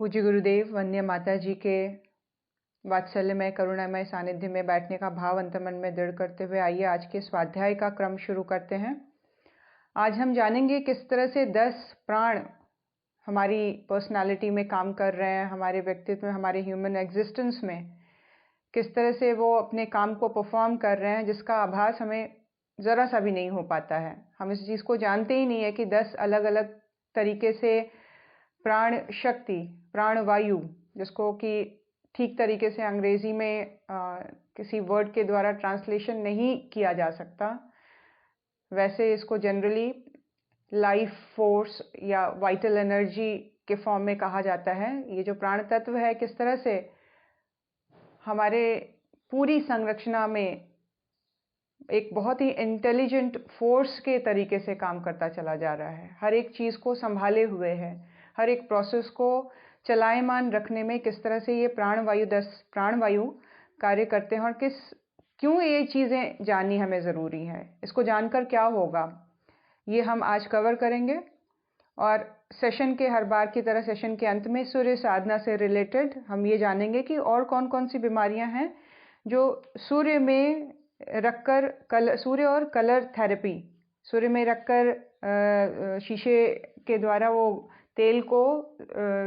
पूज्य गुरुदेव वंद्य माता जी के वात्सल्यमय करुणामय सानिध्य में बैठने का भाव अंतर्मन में दृढ़ करते हुए आइए आज के स्वाध्याय का क्रम शुरू करते हैं। आज हम जानेंगे किस तरह से 10 प्राण हमारी पर्सनालिटी में काम कर रहे हैं, हमारे व्यक्तित्व में, हमारे ह्यूमन एग्जिस्टेंस में किस तरह से वो अपने काम को परफॉर्म कर रहे हैं, जिसका आभास हमें ज़रा सा भी नहीं हो पाता है। हम इस चीज़ को जानते ही नहीं है कि 10 अलग अलग तरीके से प्राण शक्ति, प्राण वायु, जिसको कि ठीक तरीके से अंग्रेजी में किसी वर्ड के द्वारा ट्रांसलेशन नहीं किया जा सकता, वैसे इसको जनरली लाइफ फोर्स या वाइटल एनर्जी के फॉर्म में कहा जाता है। ये जो प्राण तत्व है किस तरह से हमारे पूरी संरचना में एक बहुत ही इंटेलिजेंट फोर्स के तरीके से काम करता चला जा रहा है, हर एक चीज़ को संभाले हुए है, हर एक प्रोसेस को चलायमान रखने में किस तरह से ये प्राणवायु 10 प्राणवायु कार्य करते हैं और क्यों ये चीज़ें जाननी हमें ज़रूरी है, इसको जानकर क्या होगा, ये हम आज कवर करेंगे। और सेशन के हर बार की तरह सेशन के अंत में सूर्य साधना से रिलेटेड हम ये जानेंगे कि और कौन कौन सी बीमारियां हैं जो सूर्य में रखकर सूर्य और कलर थेरेपी, सूर्य में रखकर शीशे के द्वारा वो तेल को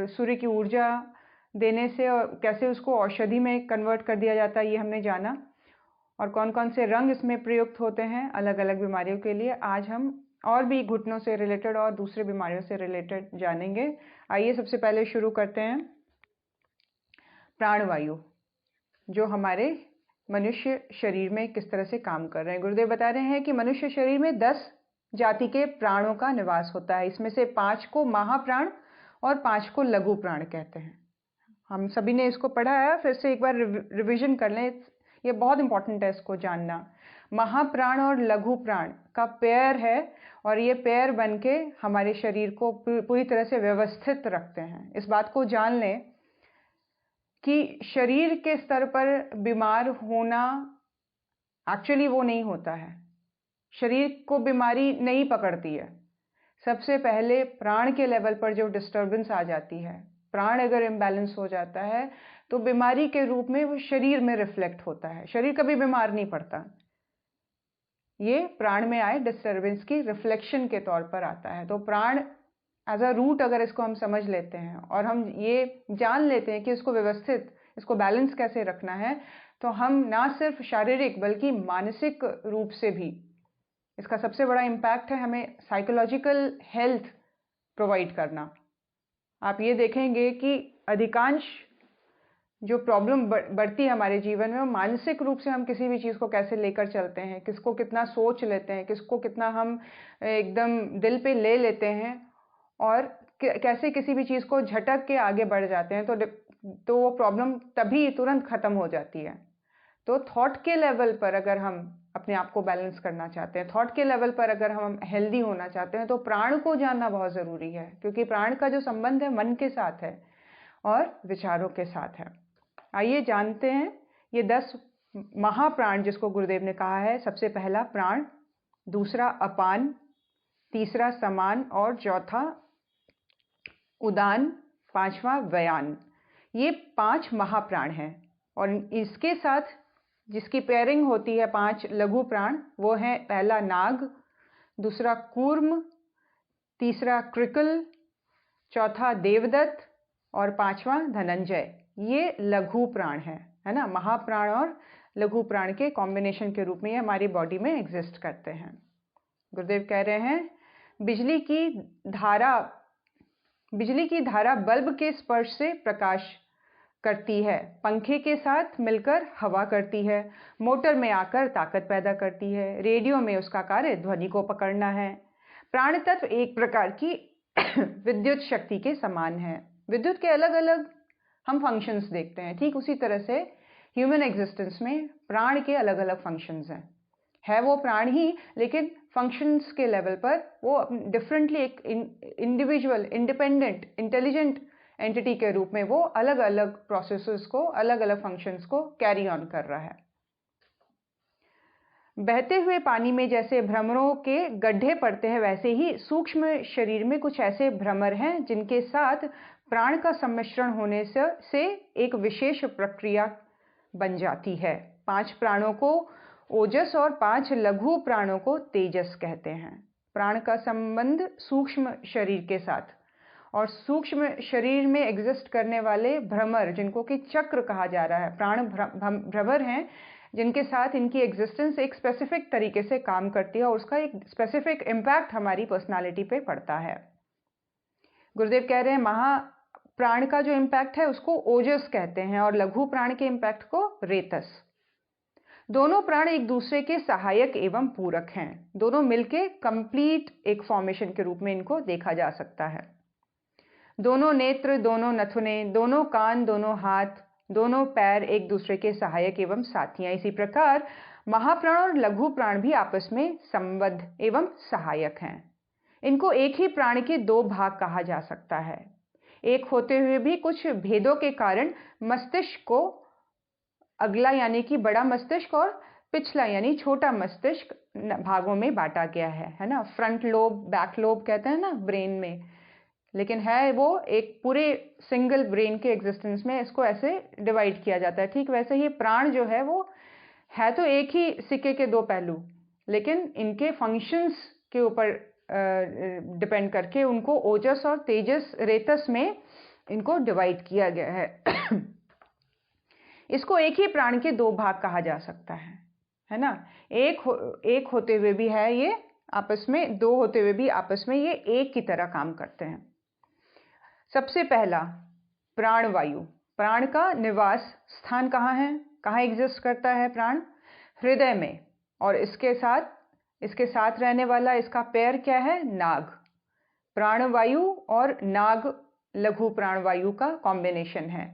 सूर्य की ऊर्जा देने से और कैसे उसको औषधि में कन्वर्ट कर दिया जाता है, ये हमने जाना। और कौन कौन से रंग इसमें प्रयुक्त होते हैं अलग अलग बीमारियों के लिए, आज हम और भी घुटनों से रिलेटेड और दूसरे बीमारियों से रिलेटेड जानेंगे। आइए सबसे पहले शुरू करते हैं प्राणवायु, जो हमारे मनुष्य शरीर में किस तरह से काम कर रहे हैं। गुरुदेव बता रहे हैं कि मनुष्य शरीर में 10 जाति के प्राणों का निवास होता है। इसमें से 5 को महाप्राण और 5 को लघु प्राण कहते हैं। हम सभी ने इसको पढ़ा है, फिर से एक बार रिविजन कर लें, ये बहुत इंपॉर्टेंट है इसको जानना। महाप्राण और लघु प्राण का पेयर है और ये पेयर बन के हमारे शरीर को पूरी तरह से व्यवस्थित रखते हैं। इस बात को जान लें कि शरीर के स्तर पर बीमार होना एक्चुअली वो नहीं होता है, शरीर को बीमारी नहीं पकड़ती है। सबसे पहले प्राण के लेवल पर जो डिस्टर्बेंस आ जाती है, प्राण अगर इम्बैलेंस हो जाता है तो बीमारी के रूप में वो शरीर में रिफ्लेक्ट होता है। शरीर कभी बीमार नहीं पड़ता, ये प्राण में आए डिस्टर्बेंस की रिफ्लेक्शन के तौर पर आता है। तो प्राण एज अ रूट अगर इसको हम समझ लेते हैं और हम ये जान लेते हैं कि इसको व्यवस्थित, इसको बैलेंस कैसे रखना है, तो हम ना सिर्फ शारीरिक बल्कि मानसिक रूप से भी, इसका सबसे बड़ा इम्पैक्ट है हमें साइकोलॉजिकल हेल्थ प्रोवाइड करना। आप ये देखेंगे कि अधिकांश जो प्रॉब्लम बढ़ती है हमारे जीवन में, वो मानसिक रूप से हम किसी भी चीज़ को कैसे लेकर चलते हैं, किसको कितना सोच लेते हैं, किसको कितना हम एकदम दिल पे ले लेते हैं और कैसे किसी भी चीज़ को झटक के आगे बढ़ जाते हैं, तो वो प्रॉब्लम तभी तुरंत ख़त्म हो जाती है। तो थॉट के लेवल पर अगर हम अपने आप को बैलेंस करना चाहते हैं, थॉट के लेवल पर अगर हम हेल्दी होना चाहते हैं, तो प्राण को जानना बहुत ज़रूरी है, क्योंकि प्राण का जो संबंध है मन के साथ है और विचारों के साथ है। आइए जानते हैं ये 10 महाप्राण जिसको गुरुदेव ने कहा है। सबसे पहला प्राण, दूसरा अपान, तीसरा समान और चौथा उदान, 5वां व्यान। ये 5 महाप्राण हैं और इसके साथ जिसकी पेयरिंग होती है 5 लघु प्राण, वो है पहला नाग, दूसरा कूर्म, तीसरा कृकल, चौथा देवदत्त और 5वां धनंजय। ये लघु प्राण है ना। महाप्राण और लघु प्राण के कॉम्बिनेशन के रूप में ये हमारी बॉडी में एग्जिस्ट करते हैं। गुरुदेव कह रहे हैं बिजली की धारा बल्ब के स्पर्श से प्रकाश करती है, पंखे के साथ मिलकर हवा करती है, मोटर में आकर ताकत पैदा करती है, रेडियो में उसका कार्य ध्वनि को पकड़ना है। प्राण तत्व एक प्रकार की विद्युत शक्ति के समान है। विद्युत के अलग अलग हम फंक्शंस देखते हैं, ठीक उसी तरह से ह्यूमन एग्जिस्टेंस में प्राण के अलग अलग फंक्शंस हैं। है वो प्राण ही, लेकिन फंक्शंस के लेवल पर वो डिफरेंटली एक इंडिविजुअल इंडिपेंडेंट इंटेलिजेंट एंटिटी के रूप में वो अलग अलग प्रोसेसेस को, अलग अलग फंक्शंस को कैरी ऑन कर रहा है। बहते हुए पानी में जैसे भ्रमरों के गड्ढे पड़ते हैं, वैसे ही सूक्ष्म शरीर में कुछ ऐसे भ्रमर हैं जिनके साथ प्राण का सम्मिश्रण होने से एक विशेष प्रक्रिया बन जाती है। 5 प्राणों को ओजस और 5 लघु प्राणों को तेजस कहते हैं। प्राण का संबंध सूक्ष्म शरीर के साथ और सूक्ष्म शरीर में एग्जिस्ट करने वाले भ्रमर, जिनको कि चक्र कहा जा रहा है, प्राण भ्रमर हैं, जिनके साथ इनकी एग्जिस्टेंस एक स्पेसिफिक तरीके से काम करती है और उसका एक स्पेसिफिक इम्पैक्ट हमारी पर्सनालिटी पे पड़ता है। गुरुदेव कह रहे हैं महाप्राण का जो इम्पैक्ट है उसको ओजस कहते हैं और लघु प्राण के इम्पैक्ट को रेतस। दोनों प्राण एक दूसरे के सहायक एवं पूरक हैं। दोनों मिलके कंप्लीट एक फॉर्मेशन के रूप में इनको देखा जा सकता है। दोनों नेत्र, दोनों नथुने, दोनों कान, दोनों हाथ, दोनों पैर एक दूसरे के सहायक एवं साथियां। इसी प्रकार महाप्राण और लघु प्राण भी आपस में संबद्ध एवं सहायक हैं। इनको एक ही प्राण के 2 भाग कहा जा सकता है। एक होते हुए भी कुछ भेदों के कारण मस्तिष्क को अगला यानी कि बड़ा मस्तिष्क और पिछला यानी छोटा मस्तिष्क भागों में बांटा गया है ना। फ्रंट लोब, बैक लोब कहते हैं ना ब्रेन में, लेकिन है वो एक पूरे सिंगल ब्रेन के एग्जिस्टेंस में इसको ऐसे डिवाइड किया जाता है। ठीक वैसे ही प्राण जो है वो है तो एक ही सिक्के के 2 पहलू, लेकिन इनके फंक्शंस के ऊपर डिपेंड करके उनको ओजस और तेजस रेतस में इनको डिवाइड किया गया है। इसको एक ही प्राण के 2 भाग कहा जा सकता है ना। एक होते हुए भी है ये आपस में, 2 होते हुए भी आपस में ये एक की तरह काम करते हैं। सबसे पहला प्राण वायु। प्राण का निवास स्थान कहाँ है, कहाँ एग्जिस्ट करता है प्राण? हृदय में। और इसके साथ रहने वाला इसका पैर क्या है? नाग। प्राणवायु और नाग लघु प्राणवायु का कॉम्बिनेशन है।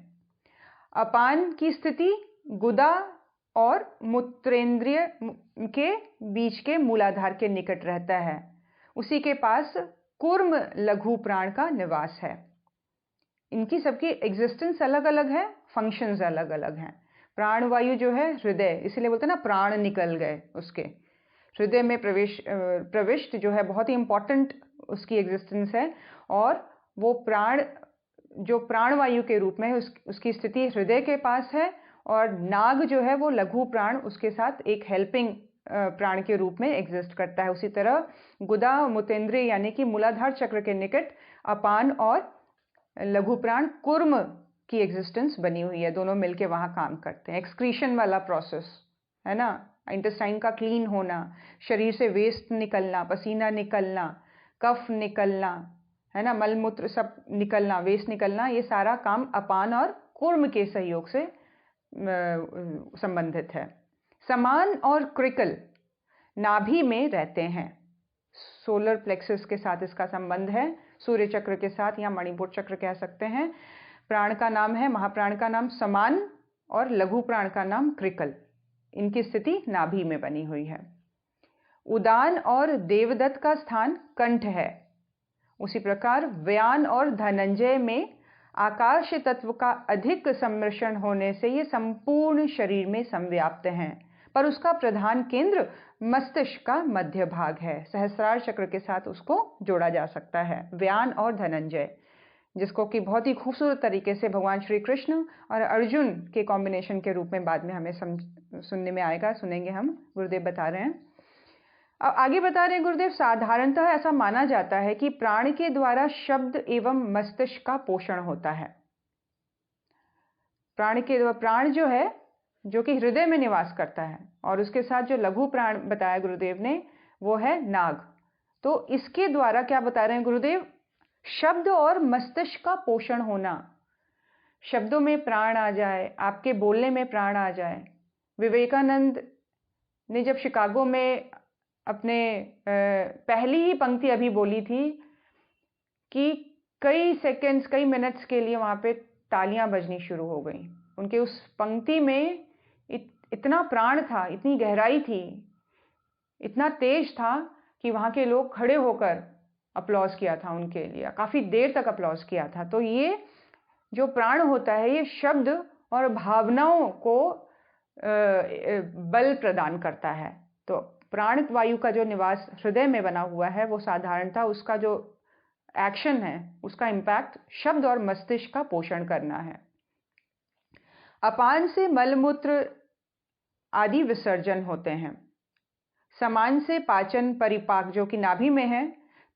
अपान की स्थिति गुदा और मूत्रेंद्रिय के बीच के मूलाधार के निकट रहता है। उसी के पास कूर्म लघु प्राण का निवास है। इनकी सबकी एग्जिस्टेंस अलग अलग है, फंक्शंस अलग अलग हैं। प्राणवायु जो है हृदय, इसीलिए बोलते हैं ना प्राण निकल गए उसके। हृदय में प्रविष्ट जो है बहुत ही इंपॉर्टेंट उसकी एग्जिस्टेंस है। और वो प्राण जो प्राणवायु के रूप में है उसकी स्थिति हृदय के पास है। और नाग जो है वो लघु प्राण उसके साथ एक हेल्पिंग प्राण के रूप में एग्जिस्ट करता है। उसी तरह गुदा मूत्रेंद्रिय यानी कि मूलाधार चक्र के निकट अपान और लघु प्राण कूर्म की एग्जिस्टेंस बनी हुई है। दोनों मिलके वहाँ काम करते हैं। एक्सक्रीशन वाला प्रोसेस है ना, इंटेस्टाइन का क्लीन होना, शरीर से वेस्ट निकलना, पसीना निकलना, कफ निकलना, है ना, मलमूत्र सब निकलना, वेस्ट निकलना, ये सारा काम अपान और कूर्म के सहयोग से संबंधित है। समान और क्रिकल नाभि में रहते हैं। सोलर प्लेक्सस के साथ इसका संबंध है, सूर्य चक्र के साथ या मणिपुर चक्र कह सकते हैं। प्राण का नाम है, महाप्राण का नाम समान और लघु प्राण का नाम क्रिकल। इनकी स्थिति नाभि में बनी हुई है। उदान और देवदत्त का स्थान कंठ है। उसी प्रकार व्यान और धनंजय में आकाश तत्व का अधिक सम्मिश्रण होने से ये संपूर्ण शरीर में संव्याप्त हैं, पर उसका प्रधान केंद्र मस्तिष्क का मध्य भाग है। सहस्रार चक्र के साथ उसको जोड़ा जा सकता है, व्यान और धनंजय, जिसको कि बहुत ही खूबसूरत तरीके से भगवान श्री कृष्ण और अर्जुन के कॉम्बिनेशन के रूप में बाद में हमें सुनने में आएगा, सुनेंगे हम। गुरुदेव बता रहे हैं, अब आगे बता रहे हैं गुरुदेव, साधारणतः ऐसा माना जाता है कि प्राण के द्वारा शब्द एवं मस्तिष्क का पोषण होता है। प्राण जो है जो कि हृदय में निवास करता है, और उसके साथ जो लघु प्राण बताया गुरुदेव ने वो है नाग। तो इसके द्वारा क्या बता रहे हैं गुरुदेव? शब्द और मस्तिष्क का पोषण होना, शब्दों में प्राण आ जाए, आपके बोलने में प्राण आ जाए। विवेकानंद ने जब शिकागो में अपने पहली ही पंक्ति अभी बोली थी कि कई सेकंड्स, कई मिनट्स के लिए वहाँ पे तालियां बजनी शुरू हो गई। उनके उस पंक्ति में इतना प्राण था, इतनी गहराई थी, इतना तेज था कि वहाँ के लोग खड़े होकर अपलॉज किया था उनके लिए, काफ़ी देर तक अपलॉज किया था। तो ये जो प्राण होता है ये शब्द और भावनाओं को बल प्रदान करता है। तो प्राण वायु का जो निवास हृदय में बना हुआ है वो साधारणतः उसका जो एक्शन है उसका इम्पैक्ट शब्द और मस्तिष्क का पोषण करना है। अपान से मलमूत्र आदि विसर्जन होते हैं। समान से पाचन परिपाक जो कि नाभि में है,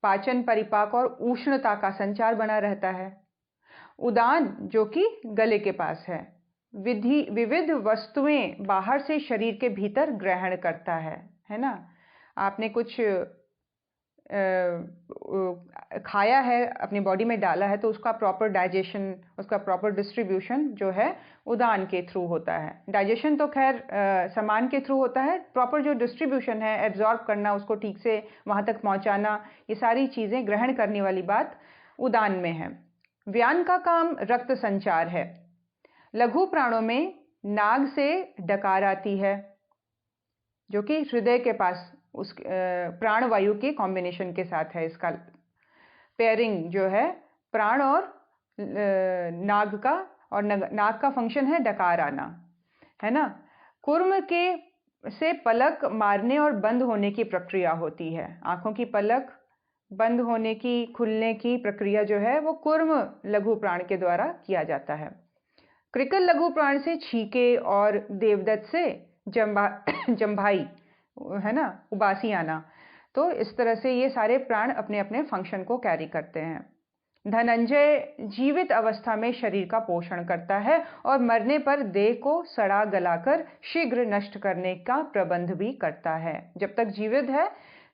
पाचन परिपाक और उष्णता का संचार बना रहता है। उदान जो कि गले के पास है, विविध वस्तुएं बाहर से शरीर के भीतर ग्रहण करता है ना। आपने कुछ खाया है, अपनी बॉडी में डाला है, तो उसका प्रॉपर डाइजेशन, उसका प्रॉपर डिस्ट्रीब्यूशन जो है उदान के थ्रू होता है। डाइजेशन तो खैर सामान के थ्रू होता है, प्रॉपर जो डिस्ट्रीब्यूशन है, एब्जॉर्ब करना, उसको ठीक से वहाँ तक पहुँचाना, ये सारी चीज़ें ग्रहण करने वाली बात उदान में है। व्यान का काम रक्त संचार है। लघु प्राणों में नाग से डकार आती है जो कि हृदय के पास उस प्राण वायु के कॉम्बिनेशन के साथ है। इसका पेयरिंग जो है प्राण और नाग का, और नाग का फंक्शन है डकार आना, है ना। कुर्म के से पलक मारने और बंद होने की प्रक्रिया होती है। आंखों की पलक बंद होने की, खुलने की प्रक्रिया जो है वो कुर्म लघु प्राण के द्वारा किया जाता है। कृकल लघु प्राण से छीके और देवदत्त से जंभाई, है ना, उबासी आना। तो इस तरह से ये सारे प्राण अपने अपने फंक्शन को कैरी करते हैं। धनंजय जीवित अवस्था में शरीर का पोषण करता है और मरने पर देह को सड़ा गलाकर शीघ्र नष्ट करने का प्रबंध भी करता है। जब तक जीवित है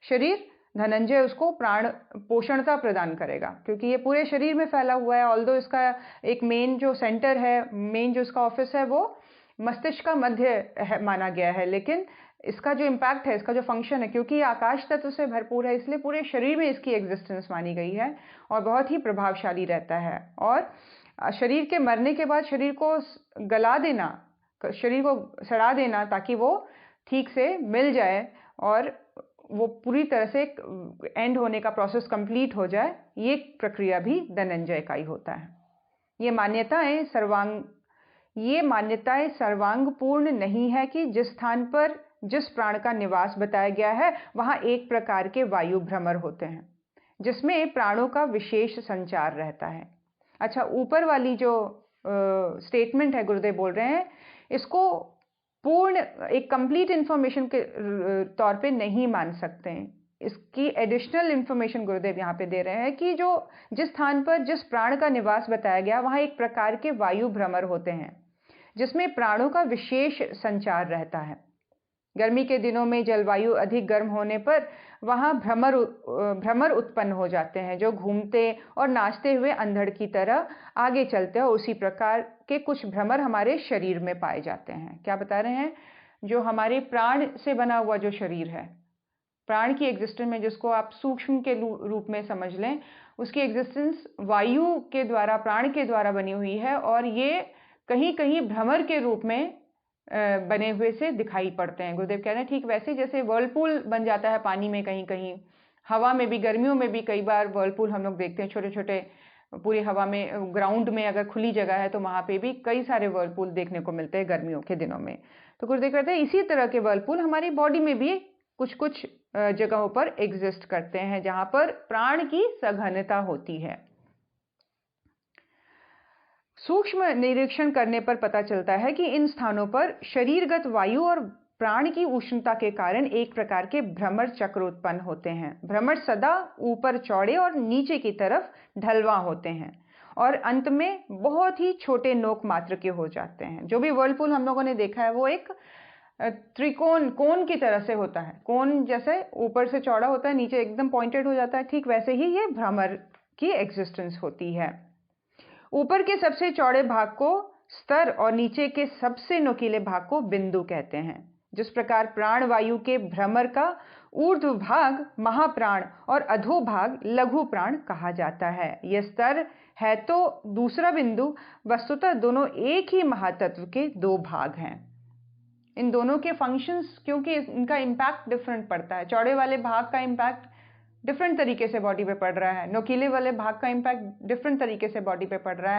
शरीर, धनंजय उसको प्राण पोषणता प्रदान करेगा, क्योंकि ये पूरे शरीर में फैला हुआ है। ऑल्दो इसका एक मेन जो सेंटर है, मेन जो इसका ऑफिस है, वो मस्तिष्क का मध्य माना गया है, लेकिन इसका जो इम्पैक्ट है, इसका जो फंक्शन है, क्योंकि ये आकाश तत्व से भरपूर है, इसलिए पूरे शरीर में इसकी एग्जिस्टेंस मानी गई है और बहुत ही प्रभावशाली रहता है। और शरीर के मरने के बाद शरीर को गला देना, शरीर को सड़ा देना, ताकि वो ठीक से मिल जाए और वो पूरी तरह से एंड होने का प्रोसेस कंप्लीट हो जाए, ये प्रक्रिया भी धनंजय का ही होता है। ये मान्यताएं सर्वांगपूर्ण नहीं है कि जिस स्थान पर जिस प्राण का निवास बताया गया है वहां एक प्रकार के वायु भ्रमर होते हैं जिसमें प्राणों का विशेष संचार रहता है। अच्छा, ऊपर वाली जो स्टेटमेंट है गुरुदेव बोल रहे हैं, इसको पूर्ण एक कंप्लीट इंफॉर्मेशन के तौर पे नहीं मान सकते हैं। इसकी एडिशनल इंफॉर्मेशन गुरुदेव यहाँ पे दे रहे हैं कि जो जिस स्थान पर जिस प्राण का निवास बताया गया वहाँ एक प्रकार के वायु भ्रमर होते हैं जिसमें प्राणों का विशेष संचार रहता है। गर्मी के दिनों में जलवायु अधिक गर्म होने पर वहाँ भ्रमर उत्पन्न हो जाते हैं जो घूमते और नाचते हुए अंधड़ की तरह आगे चलते हैं। उसी प्रकार के कुछ भ्रमर हमारे शरीर में पाए जाते हैं। क्या बता रहे हैं? जो हमारे प्राण से बना हुआ जो शरीर है, प्राण की एग्जिस्टेंस में, जिसको आप सूक्ष्म के रूप में समझ लें, उसकी एग्जिस्टेंस वायु के द्वारा, प्राण के द्वारा बनी हुई है और ये कहीं कहीं भ्रमर के रूप में बने हुए से दिखाई पड़ते हैं। गुरुदेव कह रहे हैं ठीक वैसे जैसे वर्लपूल बन जाता है पानी में, कहीं कहीं हवा में भी, गर्मियों में भी कई बार वर्लपूल हम लोग देखते हैं, छोटे छोटे पूरी हवा में, ग्राउंड में अगर खुली जगह है तो वहाँ पे भी कई सारे वर्लपूल देखने को मिलते हैं गर्मियों के दिनों में। तो गुरुदेव कहते हैं इसी तरह के वर्लपूल हमारी बॉडी में भी कुछ कुछ जगहों पर एग्जिस्ट करते हैं जहाँ पर प्राण की सघनता होती है। सूक्ष्म निरीक्षण करने पर पता चलता है कि इन स्थानों पर शरीरगत वायु और प्राण की उष्णता के कारण एक प्रकार के भ्रमर चक्र उत्पन्न होते हैं। भ्रमर सदा ऊपर चौड़े और नीचे की तरफ ढलवा होते हैं और अंत में बहुत ही छोटे नोक मात्र के हो जाते हैं। जो भी वर्लपूल हम लोगों ने देखा है वो एक त्रिकोण, कोन की तरह से होता है। कोन जैसे ऊपर से चौड़ा होता है, नीचे एकदम पॉइंटेड हो जाता है, ठीक वैसे ही ये भ्रमर की एग्जिस्टेंस होती है। ऊपर के सबसे चौड़े भाग को स्तर और नीचे के सबसे नुकीले भाग को बिंदु कहते हैं। जिस प्रकार प्राण वायु के भ्रमर का ऊर्ध्व भाग महाप्राण और अधो भाग लघु प्राण कहा जाता है। यह स्तर है तो दूसरा बिंदु, वस्तुतः दोनों एक ही महातत्व के दो भाग हैं। इन दोनों के फंक्शंस, क्योंकि इनका इम्पैक्ट डिफरेंट पड़ता है, चौड़े वाले भाग का इम्पैक्ट डिफरेंट तरीके से बॉडी पे पड़ रहा है, नुकीले वाले भाग का इम्पैक्ट डिफरेंट तरीके से बॉडी पे पड़ रहा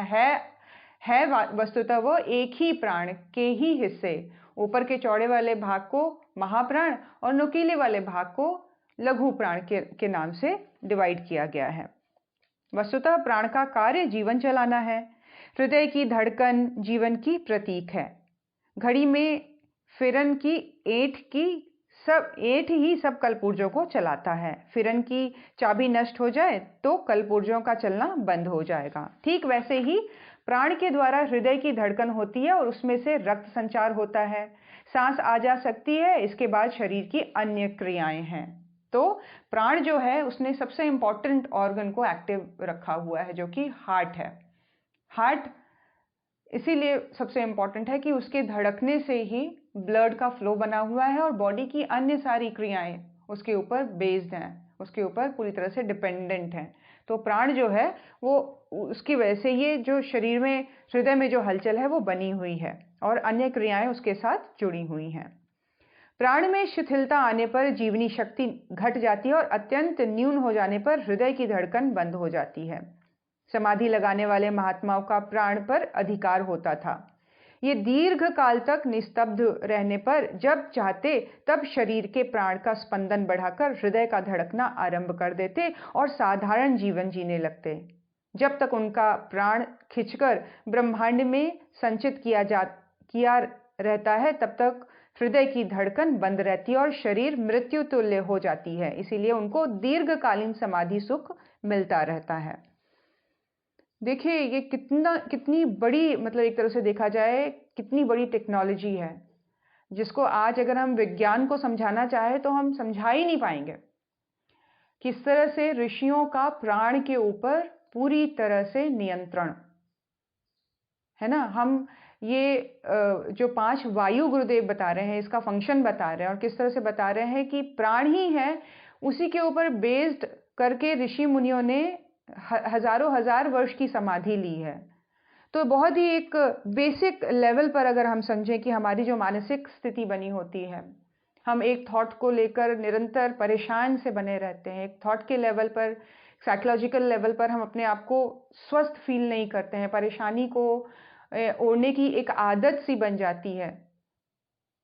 है वस्तुतः वो एक ही प्राण के ही हिस्से। ऊपर के चौड़े वाले भाग को महाप्राण और नुकीले वाले भाग को लघु प्राण के नाम से डिवाइड किया गया है। वस्तुतः प्राण का कार्य जीवन चलाना है। हृदय की धड़कन जीवन की प्रतीक है। घड़ी में फिरन की ऐंठ ही सब कलपुर्जों को चलाता है। फिरन की चाबी नष्ट हो जाए तो कलपुर्जों का चलना बंद हो जाएगा। ठीक वैसे ही प्राण के द्वारा हृदय की धड़कन होती है और उसमें से रक्त संचार होता है, सांस आ जा सकती है। इसके बाद शरीर की अन्य क्रियाएं हैं। तो प्राण जो है उसने सबसे इंपॉर्टेंट ऑर्गन को एक्टिव रखा हुआ है, जो कि हार्ट है। हार्ट इसीलिए सबसे इंपॉर्टेंट है कि उसके धड़कने से ही ब्लड का फ्लो बना हुआ है और बॉडी की अन्य सारी क्रियाएं उसके ऊपर बेस्ड हैं, उसके ऊपर पूरी तरह से डिपेंडेंट हैं। तो प्राण जो है वो उसकी वजह से ये जो शरीर में हृदय में जो हलचल है वो बनी हुई है और अन्य क्रियाएं उसके साथ जुड़ी हुई हैं। प्राण में शिथिलता आने पर जीवनी शक्ति घट जाती है और अत्यंत न्यून हो जाने पर हृदय की धड़कन बंद हो जाती है। समाधि लगाने वाले महात्माओं का प्राण पर अधिकार होता था। ये दीर्घ काल तक निस्तब्ध रहने पर जब चाहते तब शरीर के प्राण का स्पंदन बढ़ाकर हृदय का धड़कना आरंभ कर देते और साधारण जीवन जीने लगते। जब तक उनका प्राण खिंचकर ब्रह्मांड में संचित किया रहता है तब तक हृदय की धड़कन बंद रहती है और शरीर मृत्यु तुल्य हो जाती है। इसीलिए उनको दीर्घकालीन समाधि सुख मिलता रहता है। देखिए ये कितनी बड़ी, मतलब एक तरह से देखा जाए कितनी बड़ी टेक्नोलॉजी है, जिसको आज अगर हम विज्ञान को समझाना चाहे तो हम समझा ही नहीं पाएंगे। किस तरह से ऋषियों का प्राण के ऊपर पूरी तरह से नियंत्रण है ना। हम ये जो 5 वायु गुरुदेव बता रहे हैं, इसका फंक्शन बता रहे हैं और किस तरह से बता रहे हैं कि प्राण ही है, उसी के ऊपर बेस्ड करके ऋषि मुनियों ने हजारों हजार वर्ष की समाधि ली है। तो बहुत ही एक बेसिक लेवल पर अगर हम समझें कि हमारी जो मानसिक स्थिति बनी होती है, हम एक थॉट को लेकर निरंतर परेशान से बने रहते हैं। एक थॉट के लेवल पर, साइकोलॉजिकल लेवल पर हम अपने आप को स्वस्थ फील नहीं करते हैं। परेशानी को ओढ़ने की एक आदत सी बन जाती है।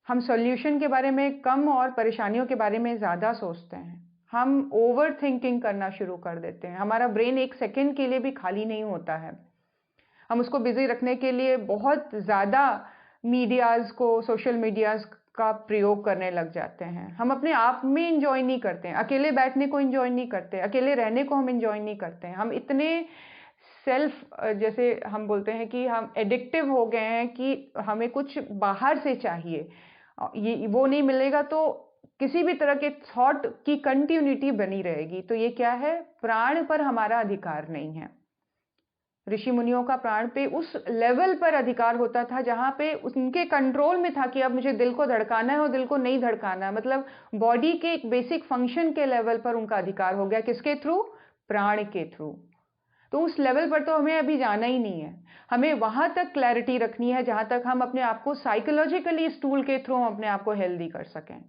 हम सॉल्यूशन के बारे में कम और परेशानियों के बारे में ज़्यादा सोचते हैं। हम ओवर थिंकिंग करना शुरू कर देते हैं। हमारा ब्रेन एक सेकंड के लिए भी खाली नहीं होता है। हम उसको बिजी रखने के लिए बहुत ज़्यादा मीडियाज़ को, सोशल मीडियाज़ का प्रयोग करने लग जाते हैं। हम अपने आप में इंजॉय नहीं करते हैं। अकेले बैठने को इंजॉय नहीं करते, अकेले रहने को हम इंजॉय नहीं करते हैं। हम इतने जैसे हम बोलते हैं कि हम एडिक्टिव हो गए हैं कि हमें कुछ बाहर से चाहिए, ये वो नहीं मिलेगा तो किसी भी तरह के थॉट की कंटिन्यूटी बनी रहेगी। तो ये क्या है, प्राण पर हमारा अधिकार नहीं है। ऋषि मुनियों का प्राण पे उस लेवल पर अधिकार होता था जहां पे उनके कंट्रोल में था कि अब मुझे दिल को धड़काना है और दिल को नहीं धड़काना है। मतलब बॉडी के एक बेसिक फंक्शन के लेवल पर उनका अधिकार हो गया। किसके थ्रू? प्राण के थ्रू। तो उस लेवल पर तो हमें अभी जाना ही नहीं है। हमें वहां तक क्लैरिटी रखनी है जहां तक हम अपने आप को साइकोलॉजिकली इस टूल के थ्रू हम अपने आप को हेल्दी कर सकें।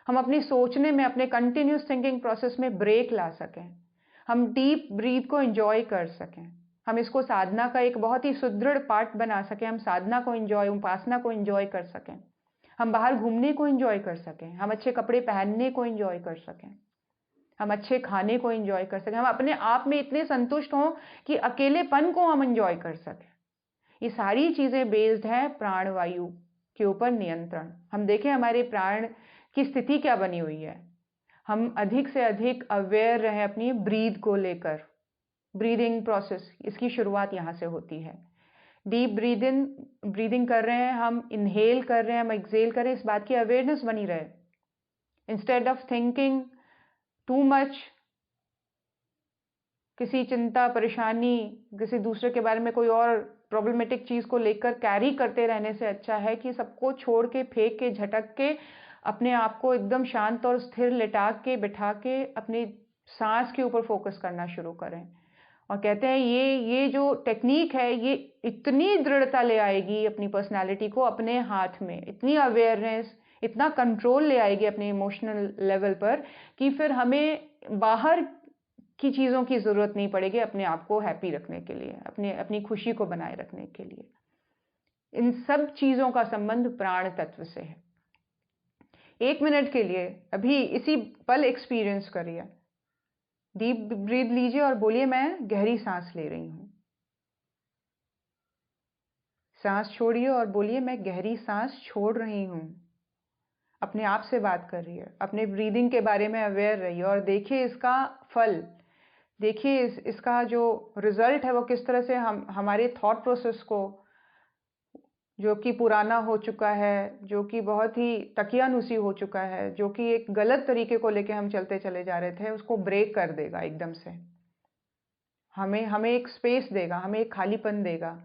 हम अपनी सोचने में, अपने कंटिन्यूस थिंकिंग प्रोसेस में ब्रेक ला सकें। हम डीप ब्रीथ को एंजॉय कर सकें। हम इसको साधना का एक बहुत ही सुदृढ़ पार्ट बना सकें। हम साधना को एंजॉय, उपासना को एंजॉय कर सकें। हम बाहर घूमने को एंजॉय कर सकें। हम अच्छे कपड़े पहनने को एंजॉय कर सकें। हम अच्छे खाने को एंजॉय कर सकें। हम अपने आप में इतने संतुष्ट हों कि अकेलेपन को हम एंजॉय कर सकें। ये सारी चीजें बेस्ड है प्राण वायु के ऊपर नियंत्रण। हम देखें हमारे प्राण की स्थिति क्या बनी हुई है। हम अधिक से अधिक अवेयर रहें अपनी ब्रीथ को लेकर। ब्रीदिंग प्रोसेस, इसकी शुरुआत यहाँ से होती है। डीप ब्रीदिंग कर रहे हैं, हम इनहेल कर रहे हैं, हम एक्सेल कर रहे हैं, इस बात की अवेयरनेस बनी रहे। Instead of thinking too much, किसी चिंता, परेशानी, किसी दूसरे के बारे में कोई और प्रॉब्लमेटिक चीज को लेकर कैरी करते रहने से अच्छा है कि सबको छोड़ के, फेंक के, झटक के अपने आप को एकदम शांत और स्थिर लिटा के, बिठा के अपनी सांस के ऊपर फोकस करना शुरू करें। और कहते हैं ये जो टेक्निक है ये इतनी दृढ़ता ले आएगी अपनी पर्सनालिटी को अपने हाथ में, इतनी अवेयरनेस, इतना कंट्रोल ले आएगी अपने इमोशनल लेवल पर कि फिर हमें बाहर की चीज़ों की ज़रूरत नहीं पड़ेगी अपने आप को हैप्पी रखने के लिए, अपनी खुशी को बनाए रखने के लिए। इन सब चीज़ों का संबंध प्राण तत्व से है। 1 मिनट के लिए अभी इसी पल एक्सपीरियंस करिए। डीप ब्रीथ लीजिए और बोलिए मैं गहरी सांस ले रही हूँ। सांस छोड़िए और बोलिए मैं गहरी सांस छोड़ रही हूँ। अपने आप से बात कर रही है, अपने ब्रीदिंग के बारे में अवेयर रहिए और देखिए इसका फल, देखिए इसका जो रिजल्ट है वो किस तरह से हमारे थॉट प्रोसेस को, जो कि पुराना हो चुका है, जो कि बहुत ही तकियानुसी हो चुका है, जो कि एक गलत तरीके को लेके हम चलते चले जा रहे थे, उसको ब्रेक कर देगा एकदम से। हमें हमें एक स्पेस देगा, हमें एक खालीपन देगा,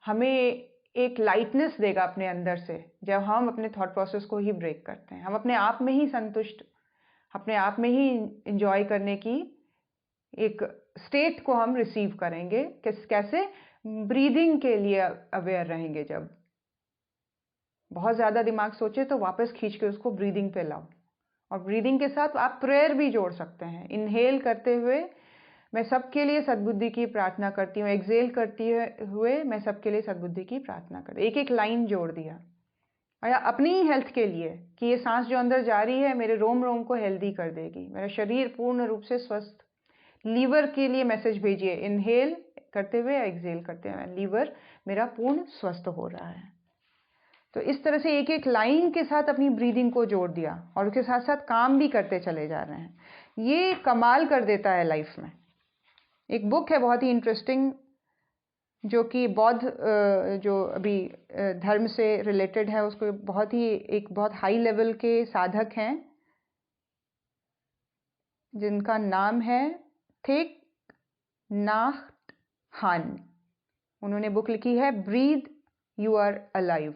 हमें एक लाइटनेस देगा अपने अंदर से, जब हम अपने थॉट प्रोसेस को ही ब्रेक करते हैं। हम अपने आप में ही संतुष्ट, अपने आप में ही इंजॉय करने की एक स्टेट को हम रिसीव करेंगे। कैसे? ब्रीदिंग के लिए अवेयर रहेंगे। जब बहुत ज़्यादा दिमाग सोचे तो वापस खींच के उसको ब्रीदिंग पे लाओ, और ब्रीदिंग के साथ आप प्रेयर भी जोड़ सकते हैं। इनहेल करते हुए मैं सबके लिए सद्बुद्धि की प्रार्थना करती हूँ, एक्सेल करती हुए मैं सबके लिए सद्बुद्धि की प्रार्थना करती हूँ। एक एक लाइन जोड़ दिया। या अपनी ही हेल्थ के लिए कि ये सांस जो अंदर जा रही है मेरे रोम रोम को हेल्दी कर देगी, मेरा शरीर पूर्ण रूप से स्वस्थ। लीवर के लिए मैसेज भेजिए, इनहेल करते हुए एक्सेल करते हुए लीवर मेरा पूर्ण स्वस्थ हो रहा है। तो इस तरह से एक एक लाइन के साथ अपनी ब्रीदिंग को जोड़ दिया और उसके साथ साथ काम भी करते चले जा रहे हैं। ये कमाल कर देता है लाइफ में। एक बुक है बहुत ही इंटरेस्टिंग, जो कि बौद्ध जो अभी धर्म से रिलेटेड है, उसको एक बहुत हाई लेवल के साधक हैं जिनका नाम है थेक नाथ हान। उन्होंने बुक लिखी है ब्रीद यू आर अलाइव,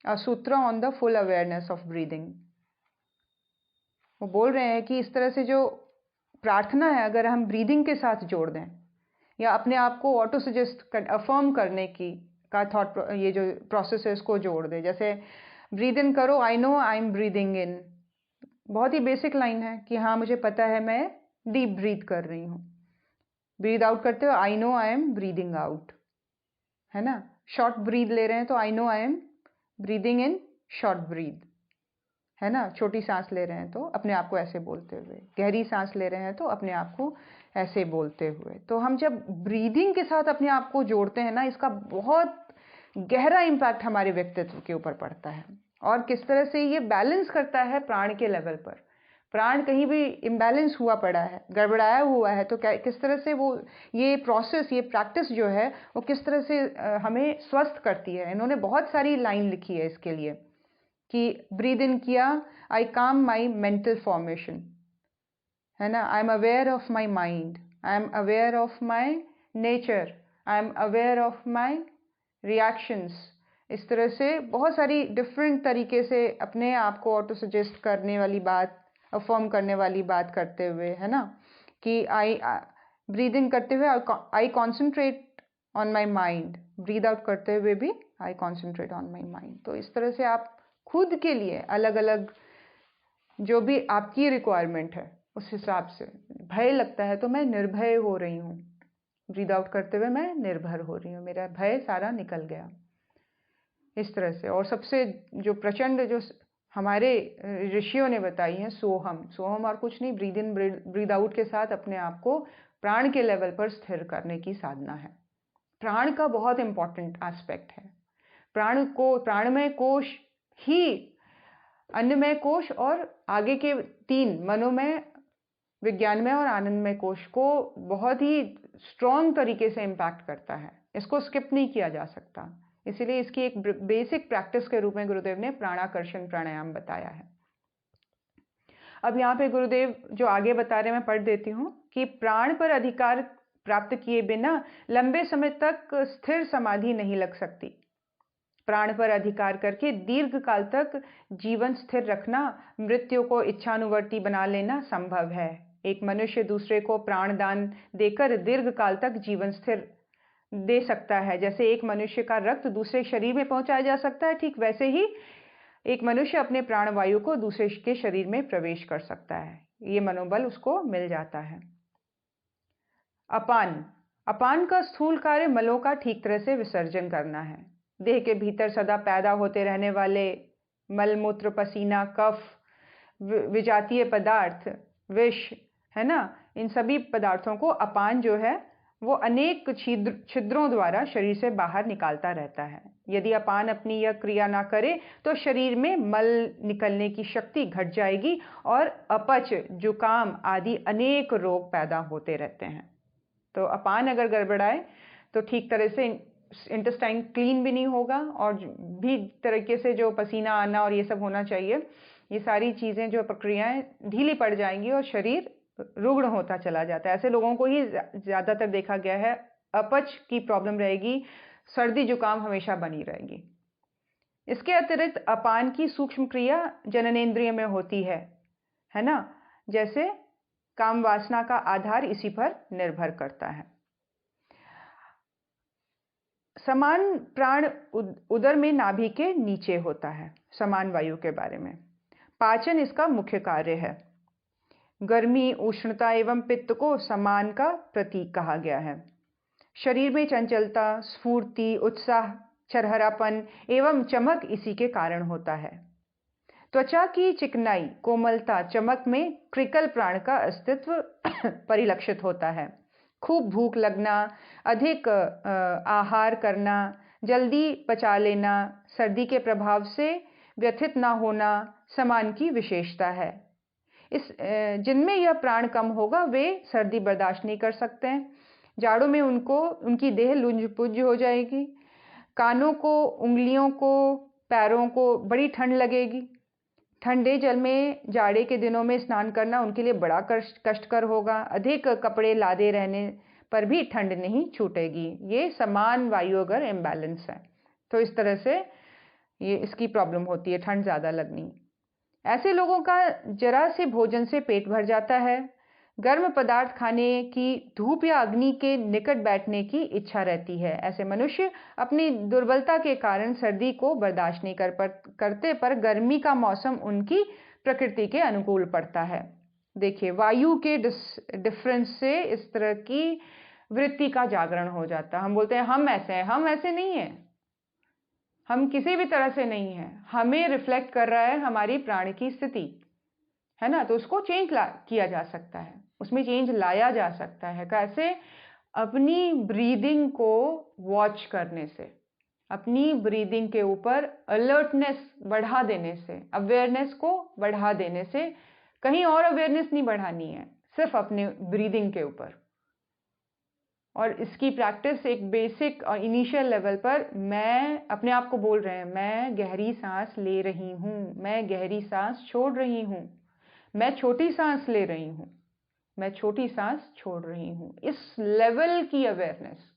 अ सूत्र on the full awareness of breathing. वो बोल रहे हैं कि इस तरह से जो प्रार्थना है, अगर हम ब्रीदिंग के साथ जोड़ दें या अपने आप को ऑटो सजेस्ट अफर्म करने की का थॉट, ये जो प्रोसेस है इसको जोड़ दें। जैसे ब्रीद इन करो, I know I am breathing in. बहुत ही बेसिक लाइन है कि हाँ मुझे पता है मैं डीप ब्रीथ कर रही हूँ। ब्रीद आउट करते हो, I know I am breathing out, है ना। शॉर्ट ब्रीद ले रहे हैं तो I know I am breathing in short breathe, है ना। छोटी सांस ले रहे हैं तो अपने आप को ऐसे बोलते हुए, गहरी सांस ले रहे हैं तो अपने आप को ऐसे बोलते हुए। तो हम जब ब्रीदिंग के साथ अपने आप को जोड़ते हैं ना, इसका बहुत गहरा इम्पैक्ट हमारे व्यक्तित्व के ऊपर पड़ता है और किस तरह से ये बैलेंस करता है प्राण के लेवल पर। प्राण कहीं भी इम्बैलेंस हुआ पड़ा है, गड़बड़ाया हुआ है, तो किस तरह से वो ये प्रोसेस, ये प्रैक्टिस जो है वो किस तरह से हमें स्वस्थ करती है। इन्होंने बहुत सारी लाइन लिखी है इसके लिए कि ब्रीद इन किया, आई काम माई मेंटल फॉर्मेशन, है ना। I am aware of my mind, I am aware of my nature, I am aware of my reactions. इस तरह से बहुत सारी डिफरेंट तरीके से अपने आप को ऑटो सजेस्ट करने वाली बात, अफर्म करने वाली बात करते हुए, है ना, कि आई ब्रीद इन करते हुए I concentrate on my mind, breathe out करते हुए भी I concentrate on my mind. तो इस तरह से आप खुद के लिए अलग अलग जो भी आपकी रिक्वायरमेंट है उस हिसाब से, भय लगता है तो मैं निर्भय हो रही हूँ, ब्रीद आउट करते हुए मैं निर्भर हो रही हूँ, मेरा भय सारा निकल गया, इस तरह से। और सबसे जो प्रचंड जो हमारे ऋषियों ने बताई है, सोहम। सोहम और कुछ नहीं, ब्रीद इन ब्रीद आउट के साथ अपने आप को प्राण के लेवल पर स्थिर करने की साधना है। प्राण का बहुत इंपॉर्टेंट एस्पेक्ट है। प्राणमय कोश ही अन्नमय कोश और आगे के 3 मनोमय, विज्ञानमय और आनंदमय कोश को बहुत ही स्ट्रॉन्ग तरीके से इम्पैक्ट करता है। इसको स्किप नहीं किया जा सकता। इसीलिए इसकी एक बेसिक प्रैक्टिस के रूप में गुरुदेव ने प्राणाकर्षण प्राणायाम बताया है। अब यहाँ पे गुरुदेव जो आगे बता रहे हैं मैं पढ़ देती हूँ कि प्राण पर अधिकार प्राप्त किए बिना लंबे समय तक स्थिर समाधि नहीं लग सकती। प्राण पर अधिकार करके दीर्घ काल तक जीवन स्थिर रखना, मृत्यु को इच्छानुवर्ती बना लेना संभव है। एक मनुष्य दूसरे को प्राण दान देकर दीर्घ काल तक जीवन स्थिर दे सकता है। जैसे एक मनुष्य का रक्त दूसरे शरीर में पहुंचाया जा सकता है, ठीक वैसे ही एक मनुष्य अपने प्राणवायु को दूसरे के शरीर में प्रवेश कर सकता है। ये मनोबल उसको मिल जाता है। अपान। अपान का स्थूल कार्य मलों का ठीक तरह से विसर्जन करना है। देह के भीतर सदा पैदा होते रहने वाले मलमूत्र, पसीना, कफ, विजातीय पदार्थ, विष, है ना, इन सभी पदार्थों को अपान जो है वो अनेक छिद्रों द्वारा शरीर से बाहर निकालता रहता है। यदि अपान अपनी यह क्रिया ना करे तो शरीर में मल निकलने की शक्ति घट जाएगी और अपच, जुकाम आदि अनेक रोग पैदा होते रहते हैं। तो अपान अगर गड़बड़ाए तो ठीक तरह से इंटेस्टाइन क्लीन भी नहीं होगा और भी तरीके से जो पसीना आना और ये सब होना चाहिए, ये सारी चीज़ें जो प्रक्रियाएं ढीली पड़ जाएंगी और शरीर रुग्ण होता चला जाता है। ऐसे लोगों को ही ज़्यादातर देखा गया है, अपच की प्रॉब्लम रहेगी, सर्दी जुकाम हमेशा बनी रहेगी। इसके अतिरिक्त अपान की सूक्ष्म क्रिया जननेंद्रिय में होती है ना, जैसे काम वासना का आधार इसी पर निर्भर करता है। समान प्राण उदर में नाभि के नीचे होता है। समान वायु के बारे में, पाचन इसका मुख्य कार्य है। गर्मी, उष्णता एवं पित्त को समान का प्रतीक कहा गया है। शरीर में चंचलता, स्फूर्ति, उत्साह, छरहरापन एवं चमक इसी के कारण होता है। त्वचा की चिकनाई, कोमलता, चमक में क्रिकल प्राण का अस्तित्व परिलक्षित होता है। खूब भूख लगना, अधिक आहार करना, जल्दी पचा लेना, सर्दी के प्रभाव से व्यथित ना होना समान की विशेषता है। जिनमें यह प्राण कम होगा वे सर्दी बर्दाश्त नहीं कर सकते हैं। जाड़ों में उनकी देह लुंज पुंज हो जाएगी। कानों को, उंगलियों को, पैरों को बड़ी ठंड लगेगी। ठंडे जल में जाड़े के दिनों में स्नान करना उनके लिए बड़ा कष्टकर होगा। अधिक कपड़े लादे रहने पर भी ठंड नहीं छूटेगी। ये समान वायु अगर इम्बैलेंस है तो इस तरह से ये इसकी प्रॉब्लम होती है, ठंड ज़्यादा लगनी। ऐसे लोगों का जरा से भोजन से पेट भर जाता है। गर्म पदार्थ खाने की, धूप या अग्नि के निकट बैठने की इच्छा रहती है। ऐसे मनुष्य अपनी दुर्बलता के कारण सर्दी को बर्दाश्त नहीं करते, पर गर्मी का मौसम उनकी प्रकृति के अनुकूल पड़ता है। देखिए, वायु के डिफरेंस से इस तरह की वृत्ति का जागरण हो जाता है। हम बोलते हैं हम ऐसे हैं, हम ऐसे नहीं हैं, हम किसी भी तरह से नहीं हैं। हमें रिफ्लेक्ट कर रहा है हमारी प्राण की स्थिति, है ना। तो उसको चेंज किया जा सकता है, उसमें चेंज लाया जा सकता है। कैसे? अपनी ब्रीदिंग को वॉच करने से, अपनी ब्रीदिंग के ऊपर अलर्टनेस बढ़ा देने से, अवेयरनेस को बढ़ा देने से। कहीं और अवेयरनेस नहीं बढ़ानी है, सिर्फ अपने ब्रीदिंग के ऊपर। और इसकी प्रैक्टिस एक बेसिक और इनिशियल लेवल पर मैं अपने आप को बोल रहे हैं, मैं गहरी सांस ले रही हूँ, मैं गहरी सांस छोड़ रही हूँ, मैं छोटी सांस ले रही हूँ, मैं छोटी सांस छोड़ रही हूँ। इस लेवल की अवेयरनेस,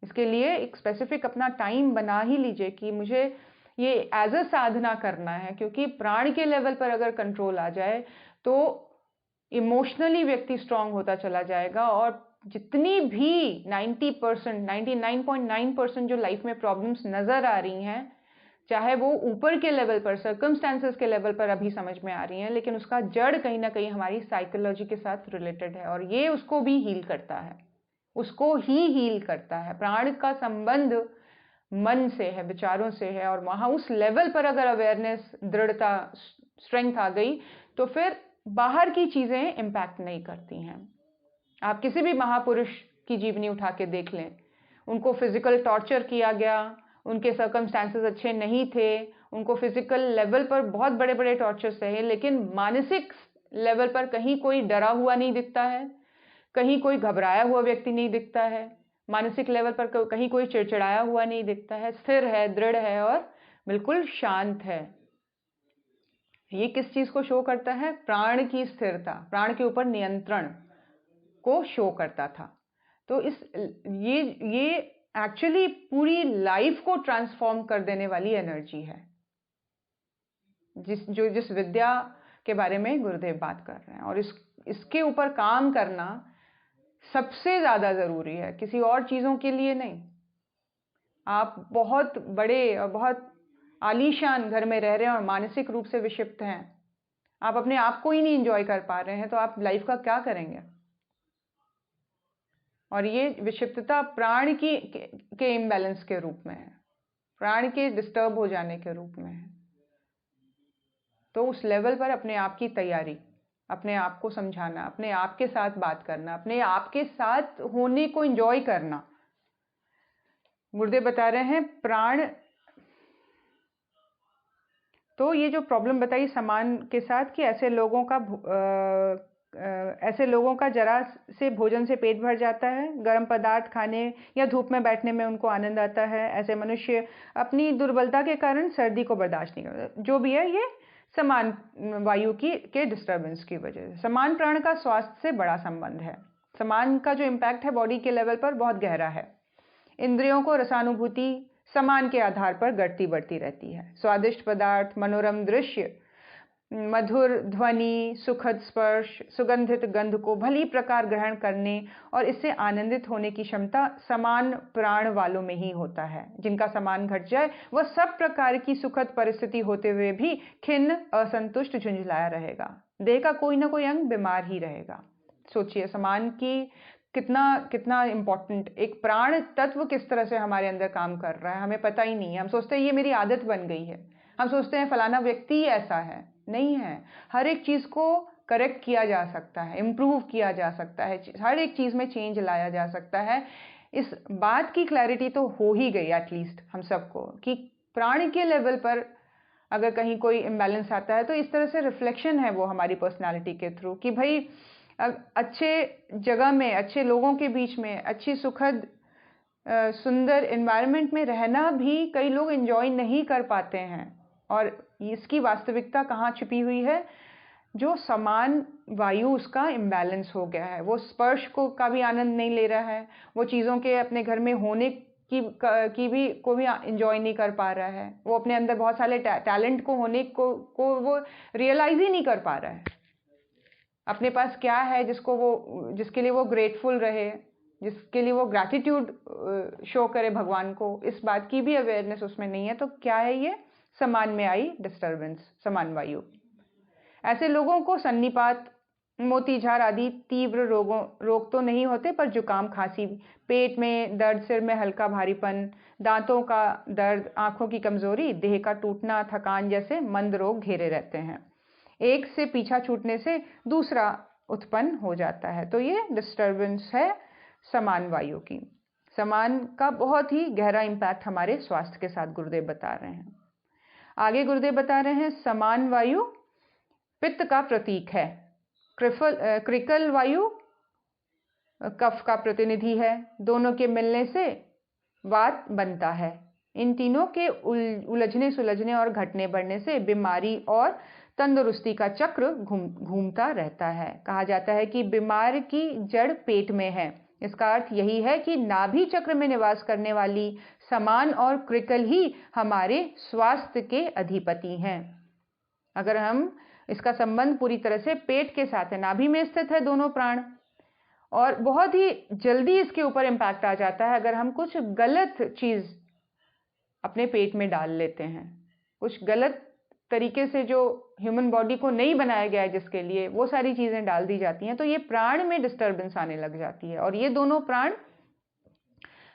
इसके लिए एक स्पेसिफिक अपना टाइम बना ही लीजिए कि मुझे ये एज अ साधना करना है। क्योंकि प्राण के लेवल पर अगर कंट्रोल आ जाए तो इमोशनली व्यक्ति स्ट्रांग होता चला जाएगा और जितनी भी 90%, 99.9% जो लाइफ में प्रॉब्लम्स नजर आ रही हैं, चाहे वो ऊपर के लेवल पर, सर्कमस्टेंसेस के लेवल पर अभी समझ में आ रही हैं, लेकिन उसका जड़ कहीं ना कहीं हमारी साइकोलॉजी के साथ रिलेटेड है और ये उसको भी हील करता है, उसको ही हील करता है। प्राण का संबंध मन से है, विचारों से है, और वहां उस लेवल पर अगर अवेयरनेस, दृढ़ता, स्ट्रेंथ आ गई तो फिर बाहर की चीजें इम्पैक्ट नहीं करती हैं। आप किसी भी महापुरुष की जीवनी उठा के देख लें, उनको फिजिकल टॉर्चर किया गया, उनके सर्कमस्टांसेस अच्छे नहीं थे, उनको फिजिकल लेवल पर बहुत बड़े बड़े टॉर्चर सहे, लेकिन मानसिक लेवल पर कहीं कोई डरा हुआ नहीं दिखता है, कहीं कोई घबराया हुआ व्यक्ति नहीं दिखता है, मानसिक लेवल पर कहीं कोई चिड़चिड़ाया हुआ नहीं दिखता है, स्थिर है, दृढ़ है और बिल्कुल शांत है। ये किस चीज को शो करता है? प्राण की स्थिरता, प्राण के ऊपर नियंत्रण को शो करता था। तो ये एक्चुअली पूरी लाइफ को ट्रांसफॉर्म कर देने वाली एनर्जी है, जिस विद्या के बारे में गुरुदेव बात कर रहे हैं। और इसके ऊपर काम करना सबसे ज्यादा जरूरी है, किसी और चीजों के लिए नहीं। आप बहुत बड़े और बहुत आलीशान घर में रह रहे हैं और मानसिक रूप से विक्षिप्त हैं, आप अपने आप को ही नहीं एंजॉय कर पा रहे हैं, तो आप लाइफ का क्या करेंगे? और ये विक्षिप्तता प्राण के इम्बैलेंस के रूप में है, प्राण के डिस्टर्ब हो जाने के रूप में है। तो उस लेवल पर अपने आप की तैयारी, अपने आप को समझाना, अपने आप के साथ बात करना, अपने आप के साथ होने को एंजॉय करना। गुरुदेव बता रहे हैं प्राण, तो ये जो प्रॉब्लम बताई समान के साथ कि ऐसे लोगों का जरा से भोजन से पेट भर जाता है, गर्म पदार्थ खाने या धूप में बैठने में उनको आनंद आता है। ऐसे मनुष्य अपनी दुर्बलता के कारण सर्दी को बर्दाश्त नहीं करते। जो भी है ये समान वायु के डिस्टर्बेंस की वजह से। समान प्राण का स्वास्थ्य से बड़ा संबंध है। समान का जो इम्पैक्ट है बॉडी के लेवल पर बहुत गहरा है। इंद्रियों को रसानुभूति समान के आधार पर घटती बढ़ती रहती है। स्वादिष्ट पदार्थ, मनोरम दृश्य, मधुर ध्वनि, सुखद स्पर्श, सुगंधित गंध को भली प्रकार ग्रहण करने और इससे आनंदित होने की क्षमता समान प्राण वालों में ही होता है। जिनका समान घट जाए वह सब प्रकार की सुखद परिस्थिति होते हुए भी खिन्न, असंतुष्ट, झुंझलाया रहेगा। देह का कोई ना कोई अंग बीमार ही रहेगा। सोचिए समान की कितना इम्पोर्टेंट एक प्राण तत्व किस तरह से हमारे अंदर काम कर रहा है, हमें पता ही नहीं है। हम सोचते हैं ये मेरी आदत बन गई है, हम सोचते हैं फलाना व्यक्ति ही ऐसा है। नहीं है। हर एक चीज को करेक्ट किया जा सकता है, इम्प्रूव किया जा सकता है, हर एक चीज में चेंज लाया जा सकता है। इस बात की क्लैरिटी तो हो ही गई एटलीस्ट हम सबको कि प्राण के लेवल पर अगर कहीं कोई इम्बैलेंस आता है तो इस तरह से रिफ्लेक्शन है वो हमारी पर्सनालिटी के थ्रू कि भाई अच्छे जगह में, अच्छे लोगों के बीच में, अच्छी सुखद सुंदर एनवायरनमेंट में रहना भी कई लोग एंजॉय नहीं कर पाते हैं। और इसकी वास्तविकता कहाँ छिपी हुई है? जो समान वायु उसका इम्बैलेंस हो गया है। वो स्पर्श का भी आनंद नहीं ले रहा है, वो चीज़ों के अपने घर में होने को भी एंजॉय नहीं कर पा रहा है। वो अपने अंदर बहुत सारे टैलेंट को होने को वो रियलाइज ही नहीं कर पा रहा है। अपने पास क्या है जिसके लिए वो ग्रेटफुल रहे, जिसके लिए वो ग्रैटिट्यूड शो करे भगवान को, इस बात की भी अवेयरनेस उसमें नहीं है। तो क्या है ये? समान में आई डिस्टर्बेंस, समान वायु। ऐसे लोगों को सन्निपात, मोतीझार आदि तीव्र रोग तो नहीं होते, पर जुकाम, खांसी, पेट में दर्द, सिर में हल्का भारीपन, दांतों का दर्द, आंखों की कमजोरी, देह का टूटना, थकान जैसे मंद रोग घेरे रहते हैं। एक से पीछा छूटने से दूसरा उत्पन्न हो जाता है। तो ये डिस्टर्बेंस है समान वायु की। समान का बहुत ही गहरा इम्पैक्ट हमारे स्वास्थ्य के साथ गुरुदेव बता रहे हैं। आगे गुरुदेव बता रहे हैं समान वायु पित्त का प्रतीक है। क्रिकल वायु कफ का प्रतिनिधि है। दोनों के मिलने से वात बनता है। इन तीनों के उलझने सुलझने और घटने बढ़ने से बीमारी और तंदुरुस्ती का चक्र घूमता रहता है। कहा जाता है कि बीमार की जड़ पेट में है। इसका अर्थ यही है कि नाभि चक्र में निवास करने वाली समान और क्रिकल ही हमारे स्वास्थ्य के अधिपति हैं। अगर हम इसका संबंध पूरी तरह से पेट के साथ है, नाभि में स्थित है दोनों प्राण, और बहुत ही जल्दी इसके ऊपर इम्पैक्ट आ जाता है अगर हम कुछ गलत चीज अपने पेट में डाल लेते हैं। कुछ गलत तरीके से जो ह्यूमन बॉडी को नहीं बनाया गया है जिसके लिए, वो सारी चीजें डाल दी जाती हैं, तो ये प्राण में डिस्टर्बेंस आने लग जाती है। और ये दोनों प्राण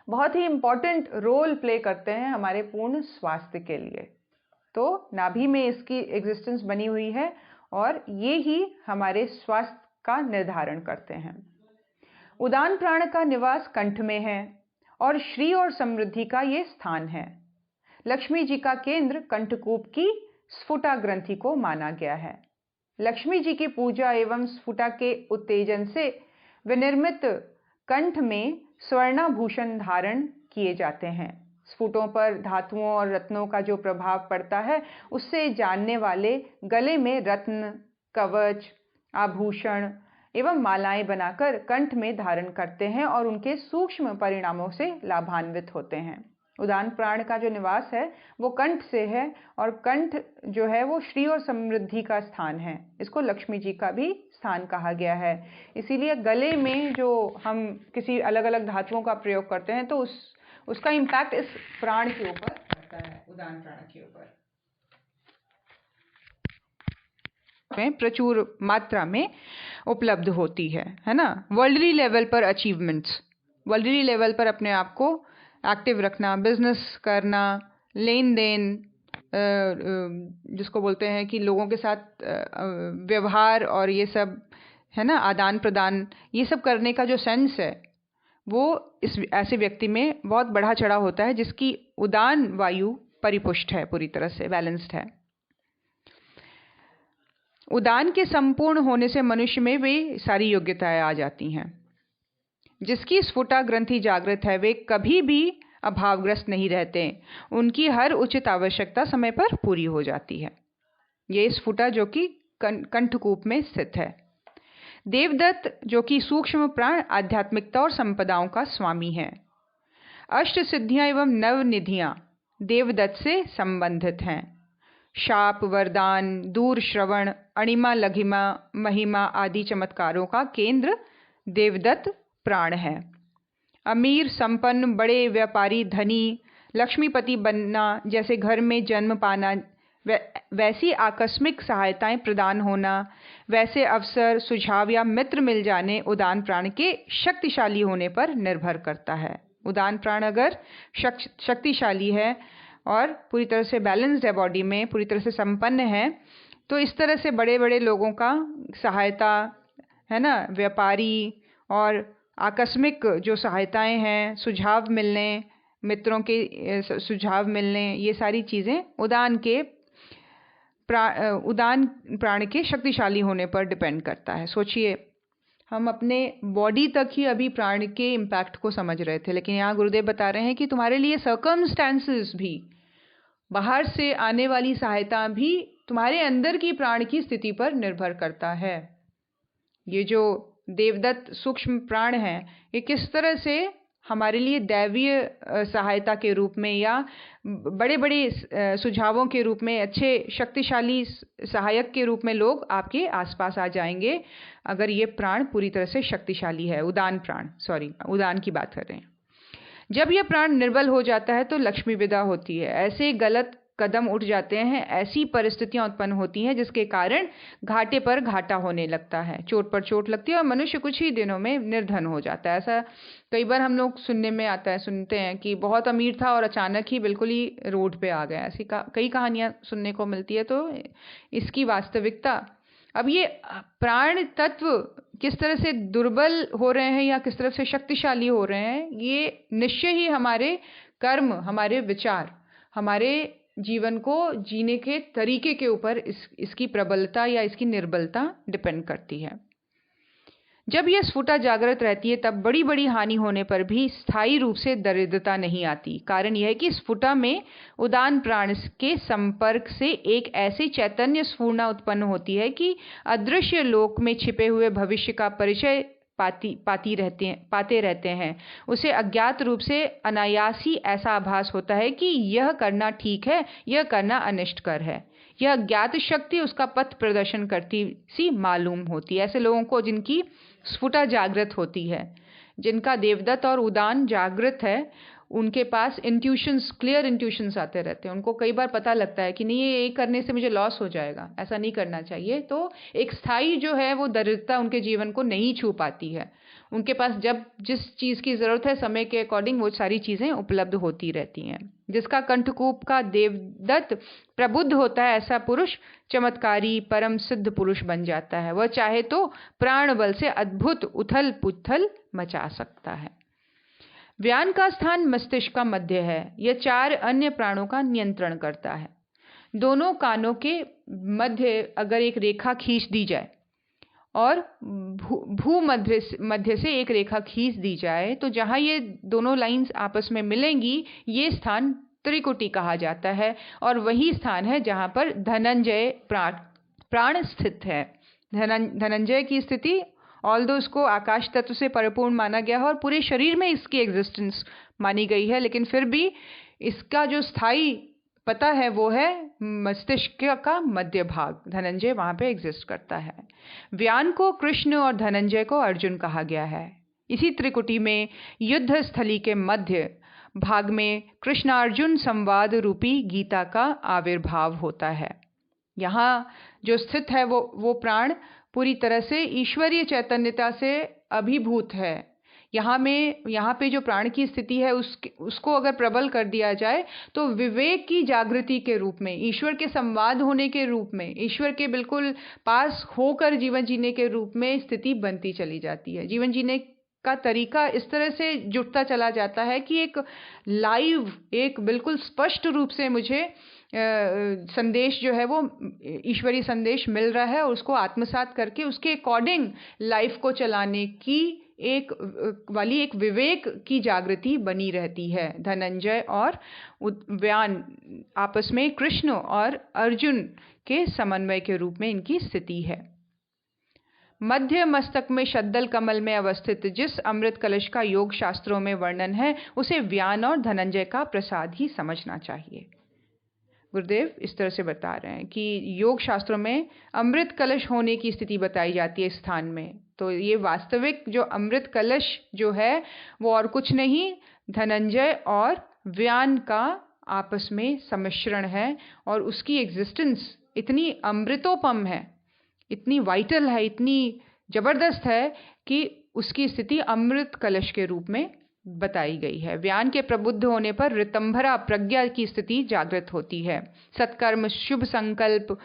बहुत ही इंपॉर्टेंट रोल प्ले करते हैं हमारे पूर्ण स्वास्थ्य के लिए। तो नाभि में इसकी एग्जिस्टेंस बनी हुई है और ये ही हमारे स्वास्थ्य का निर्धारण करते हैं। उदान प्राण का निवास कंठ में है और श्री और समृद्धि का ये स्थान है। लक्ष्मी जी का केंद्र कंठकूप की स्फुटा ग्रंथि को माना गया है। लक्ष्मी जी की पूजा एवं स्फुटा के उत्तेजन से विनिर्मित कंठ में स्वर्णाभूषण धारण किए जाते हैं। स्फुटों पर धातुओं और रत्नों का जो प्रभाव पड़ता है उससे जानने वाले गले में रत्न, कवच, आभूषण एवं मालाएं बनाकर कंठ में धारण करते हैं और उनके सूक्ष्म परिणामों से लाभान्वित होते हैं। उदान प्राण का जो निवास है वो कंठ से है और कंठ जो है वो श्री और समृद्धि का स्थान है। इसको लक्ष्मी जी का भी स्थान कहा गया है। इसीलिए गले में जो हम किसी अलग अलग धातुओं का प्रयोग करते हैं तो उसका इम्पैक्ट इस प्राण के ऊपर पड़ता है, उदान प्राण के ऊपर। प्रचुर मात्रा में उपलब्ध होती है ना। वर्ल्डली लेवल पर अचीवमेंट्स, वर्ल्डली लेवल पर अपने आप को एक्टिव रखना, बिजनेस करना, लेन देन, जिसको बोलते हैं कि लोगों के साथ व्यवहार और ये सब है ना, आदान प्रदान, ये सब करने का जो सेंस है वो इस ऐसे व्यक्ति में बहुत बढ़ा चढ़ा होता है, जिसकी उदान वायु परिपुष्ट है, पूरी तरह से बैलेंस्ड है। उदान के संपूर्ण होने से मनुष्य में वे सारी योग्यताएं आ जाती हैं। जिसकी स्फुटा ग्रंथि जागृत है वे कभी भी अभावग्रस्त नहीं रहते, उनकी हर उचित आवश्यकता समय पर पूरी हो जाती है। ये स्फुटा जो कि कंठकूप में स्थित है। देवदत्त जो कि सूक्ष्म प्राण आध्यात्मिकता और संपदाओं का स्वामी है। अष्ट सिद्धियां एवं नव निधियां देवदत्त से संबंधित हैं। शाप, वरदान, दूर श्रवण, अणिमा, लघिमा, महिमा आदि चमत्कारों का केंद्र देवदत्त प्राण है। अमीर, संपन्न, बड़े व्यापारी, धनी, लक्ष्मीपति बनना, जैसे घर में जन्म पाना, वैसी आकस्मिक सहायताएं प्रदान होना, वैसे अवसर, सुझाव या मित्र मिल जाने उदान प्राण के शक्तिशाली होने पर निर्भर करता है। उदान प्राण अगर शक्तिशाली है और पूरी तरह से बैलेंस्ड है, बॉडी में पूरी तरह से संपन्न है, तो इस तरह से बड़े बड़े लोगों का सहायता है ना, व्यापारी और आकस्मिक जो सहायताएं हैं, सुझाव मिलने, मित्रों के सुझाव मिलने, ये सारी चीज़ें उदान प्राण के शक्तिशाली होने पर डिपेंड करता है। सोचिए, हम अपने बॉडी तक ही अभी प्राण के इम्पैक्ट को समझ रहे थे, लेकिन यहाँ गुरुदेव बता रहे हैं कि तुम्हारे लिए सर्कमस्टेंसेस भी, बाहर से आने वाली सहायता भी तुम्हारे अंदर की प्राण की स्थिति पर निर्भर करता है। ये जो देवदत्त सूक्ष्म प्राण है, ये किस तरह से हमारे लिए दैवीय सहायता के रूप में या बड़े बड़े सुझावों के रूप में, अच्छे शक्तिशाली सहायक के रूप में लोग आपके आसपास आ जाएंगे अगर ये प्राण पूरी तरह से शक्तिशाली है। उदान प्राण, उदान की बात कर रहे हैं। जब यह प्राण निर्बल हो जाता है तो लक्ष्मी विदा होती है। ऐसे गलत कदम उठ जाते हैं, ऐसी परिस्थितियां उत्पन्न होती हैं जिसके कारण घाटे पर घाटा होने लगता है, चोट पर चोट लगती है और मनुष्य कुछ ही दिनों में निर्धन हो जाता है। ऐसा कई बार हम लोग सुनते हैं कि बहुत अमीर था और अचानक ही बिल्कुल ही रोड पे आ गया। ऐसी कई कहानियां सुनने को मिलती है। तो इसकी वास्तविकता, अब ये प्राण तत्व किस तरह से दुर्बल हो रहे हैं या किस तरह से शक्तिशाली हो रहे हैं, ये निश्चय ही हमारे कर्म, हमारे विचार, हमारे जीवन को जीने के तरीके के ऊपर इसकी प्रबलता या इसकी निर्बलता डिपेंड करती है। जब यह स्फुटा जागृत रहती है तब बड़ी बड़ी हानि होने पर भी स्थायी रूप से दरिद्रता नहीं आती। कारण यह है कि स्फुटा में उदान प्राण के संपर्क से एक ऐसी चैतन्य स्फूर्णा उत्पन्न होती है कि अदृश्य लोक में छिपे हुए भविष्य का परिचय पाते रहते हैं। उसे अज्ञात रूप से अनायास ही ऐसा आभास होता है कि यह करना ठीक है, यह करना अनिष्टकर है। यह अज्ञात शक्ति उसका पथ प्रदर्शन करती सी मालूम होती है। ऐसे लोगों को जिनकी स्फुटा जागृत होती है, जिनका देवदत्त और उदान जागृत है, उनके पास इंट्यूशंस, क्लियर इंट्यूशंस आते रहते हैं। उनको कई बार पता लगता है कि नहीं, ये करने से मुझे लॉस हो जाएगा, ऐसा नहीं करना चाहिए। तो एक स्थायी जो है वो दरिद्रता उनके जीवन को नहीं छू पाती है। उनके पास जब जिस चीज़ की ज़रूरत है समय के अकॉर्डिंग वो सारी चीज़ें उपलब्ध होती रहती हैं। जिसका कंठकूप का देवदत्त प्रबुद्ध होता है, ऐसा पुरुष चमत्कारी परम सिद्ध पुरुष बन जाता है। वह चाहे तो प्राण बल से अद्भुत उथल पुथल मचा सकता है। व्यान का स्थान मस्तिष्क का मध्य है। यह 4 अन्य प्राणों का नियंत्रण करता है। दोनों कानों के मध्य अगर एक रेखा खींच दी जाए और मध्य से एक रेखा खींच दी जाए तो जहाँ ये दोनों लाइंस आपस में मिलेंगी, ये स्थान त्रिकुटी कहा जाता है। और वही स्थान है जहाँ पर धनंजय प्राण स्थित है। धनंजय की स्थिति, ऑल्दो इसको आकाश तत्व से परिपूर्ण माना गया है और पूरे शरीर में इसकी एग्जिस्टेंस मानी गई है, लेकिन फिर भी इसका जो स्थायी पता है वो है मस्तिष्क का मध्य भाग। धनंजय वहाँ पे एग्जिस्ट करता है। व्यान को कृष्ण और धनंजय को अर्जुन कहा गया है। इसी त्रिकुटी में युद्ध स्थली के मध्य भाग में कृष्णार्जुन संवाद रूपी गीता का आविर्भाव होता है। यहाँ जो स्थित है वो प्राण पूरी तरह से ईश्वरीय चैतन्यता से अभिभूत है। यहाँ पे जो प्राण की स्थिति है उसको अगर प्रबल कर दिया जाए तो विवेक की जागृति के रूप में, ईश्वर के संवाद होने के रूप में, ईश्वर के बिल्कुल पास होकर जीवन जीने के रूप में स्थिति बनती चली जाती है। जीवन जीने का तरीका इस तरह से जुड़ता चला जाता है कि एक लाइव, एक बिल्कुल स्पष्ट रूप से मुझे संदेश जो है वो ईश्वरीय संदेश मिल रहा है और उसको आत्मसात करके उसके अकॉर्डिंग लाइफ को चलाने की एक विवेक की जागृति बनी रहती है। धनंजय और व्यान आपस में कृष्ण और अर्जुन के समन्वय के रूप में इनकी स्थिति है। मध्य मस्तक में शद्दल कमल में अवस्थित जिस अमृत कलश का योग शास्त्रों में वर्णन है उसे व्यान और धनंजय का प्रसाद ही समझना चाहिए। गुरुदेव इस तरह से बता रहे हैं कि योग शास्त्रों में अमृत कलश होने की स्थिति बताई जाती है स्थान में। तो ये वास्तविक जो अमृत कलश जो है वो और कुछ नहीं, धनंजय और व्यान का आपस में सम्मिश्रण है और उसकी एग्जिस्टेंस इतनी अमृतोपम है, इतनी वाइटल है, इतनी जबरदस्त है कि उसकी स्थिति अमृत कलश के रूप में बताई गई है। व्यान के प्रबुद्ध होने पर ऋतंभरा प्रज्ञा की स्थिति जागृत होती है। सत्कर्म, शुभ संकल्प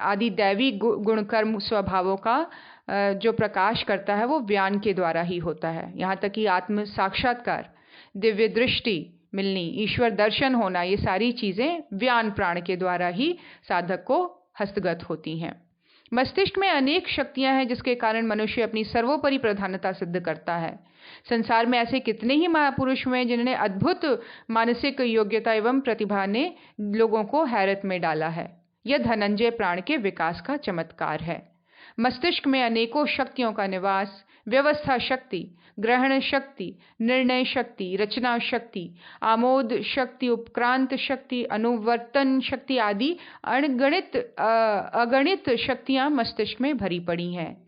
आदि दैवी गुणकर्म स्वभावों का जो प्रकाश करता है वो व्यान के द्वारा ही होता है। यहाँ तक कि आत्म साक्षात्कार, दिव्य दृष्टि मिलनी, ईश्वर दर्शन होना, ये सारी चीजें व्यान प्राण के द्वारा ही साधक को हस्तगत होती हैं। मस्तिष्क में अनेक शक्तियां हैं जिसके कारण मनुष्य अपनी सर्वोपरि प्रधानता सिद्ध करता है। संसार में ऐसे कितने ही महापुरुष हुए जिन्होंने अद्भुत मानसिक योग्यता एवं प्रतिभा ने लोगों को हैरत में डाला है। यह धनंजय प्राण के विकास का चमत्कार है। मस्तिष्क में अनेकों शक्तियों का निवास, व्यवस्था शक्ति, ग्रहण शक्ति, निर्णय शक्ति, रचना शक्ति, आमोद शक्ति, उपक्रांत शक्ति, अनुवर्तन शक्ति आदि अगणित शक्तियां मस्तिष्क में भरी पड़ी हैं।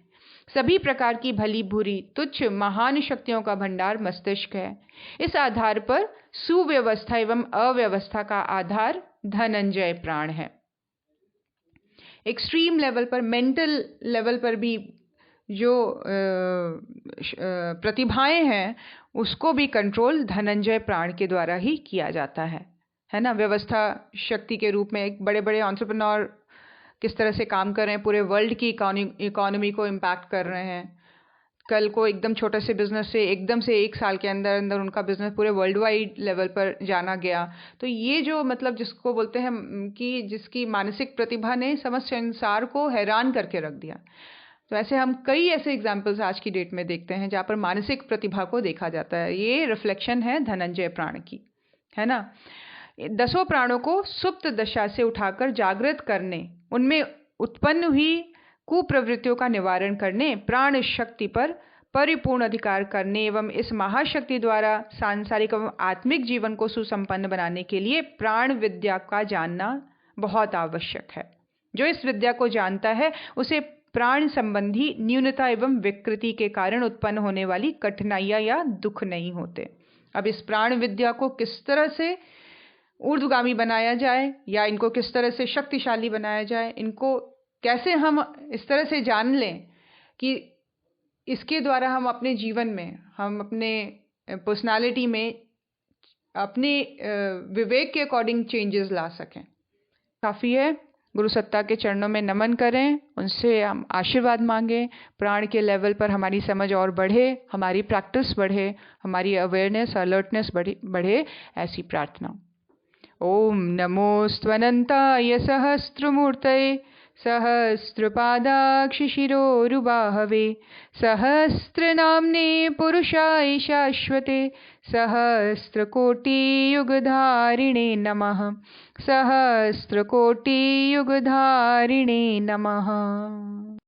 सभी प्रकार की भली बुरी तुच्छ महान शक्तियों का भंडार मस्तिष्क है। इस आधार पर सुव्यवस्था एवं अव्यवस्था का आधार धनंजय प्राण है। एक्सट्रीम लेवल पर, मेंटल लेवल पर भी जो प्रतिभाएं हैं उसको भी कंट्रोल धनंजय प्राण के द्वारा ही किया जाता है ना। व्यवस्था शक्ति के रूप में एक बड़े बड़े एंटरप्रेन्योर किस तरह से काम कर रहे हैं, पूरे वर्ल्ड की इकोनॉमी को इम्पैक्ट कर रहे हैं। कल को एकदम छोटे से बिजनेस से एकदम से 1 साल के अंदर अंदर उनका बिजनेस पूरे वर्ल्ड वाइड लेवल पर जाना गया। तो ये जो मतलब जिसको बोलते हैं कि जिसकी मानसिक प्रतिभा ने समस्त संसार को हैरान करके रख दिया। तो ऐसे हम कई ऐसे एग्जाम्पल्स आज की डेट में देखते हैं जहाँ पर मानसिक प्रतिभा को देखा जाता है। ये रिफ्लेक्शन है धनंजय प्राण की, है ना। 10 प्राणों को सुप्त दशा से उठाकर जागृत करने, उनमें उत्पन्न हुई कुप्रवृत्तियों का निवारण करने, प्राण शक्ति पर परिपूर्ण अधिकार करने एवं इस महाशक्ति द्वारा सांसारिक एवं आत्मिक जीवन को सुसंपन्न बनाने के लिए प्राण विद्या का जानना बहुत आवश्यक है। जो इस विद्या को जानता है उसे प्राण संबंधी न्यूनता एवं विकृति के कारण उत्पन्न होने वाली कठिनाइयां या दुख नहीं होते। अब इस प्राण विद्या को किस तरह से ऊर्ध्वगामी बनाया जाए या इनको किस तरह से शक्तिशाली बनाया जाए, इनको कैसे हम इस तरह से जान लें कि इसके द्वारा हम अपने जीवन में, हम अपने पर्सनालिटी में अपने विवेक के अकॉर्डिंग चेंजेस ला सकें। काफ़ी है। गुरु सत्ता के चरणों में नमन करें, उनसे हम आशीर्वाद मांगें, प्राण के लेवल पर हमारी समझ और बढ़े, हमारी प्रैक्टिस बढ़े, हमारी अवेयरनेस, अलर्टनेस बढ़े, ऐसी प्रार्थना। ओम नमोस्त्वनंताय सहस्त्रमूर्तये सहस्रपादाक्षिशिरोरुबाहवे सहस्रनाम्ने पुरुषाय शाश्वते सहस्रकोटियुगधारिणे नमः सहस्रकोटियुगधारिणे नमः।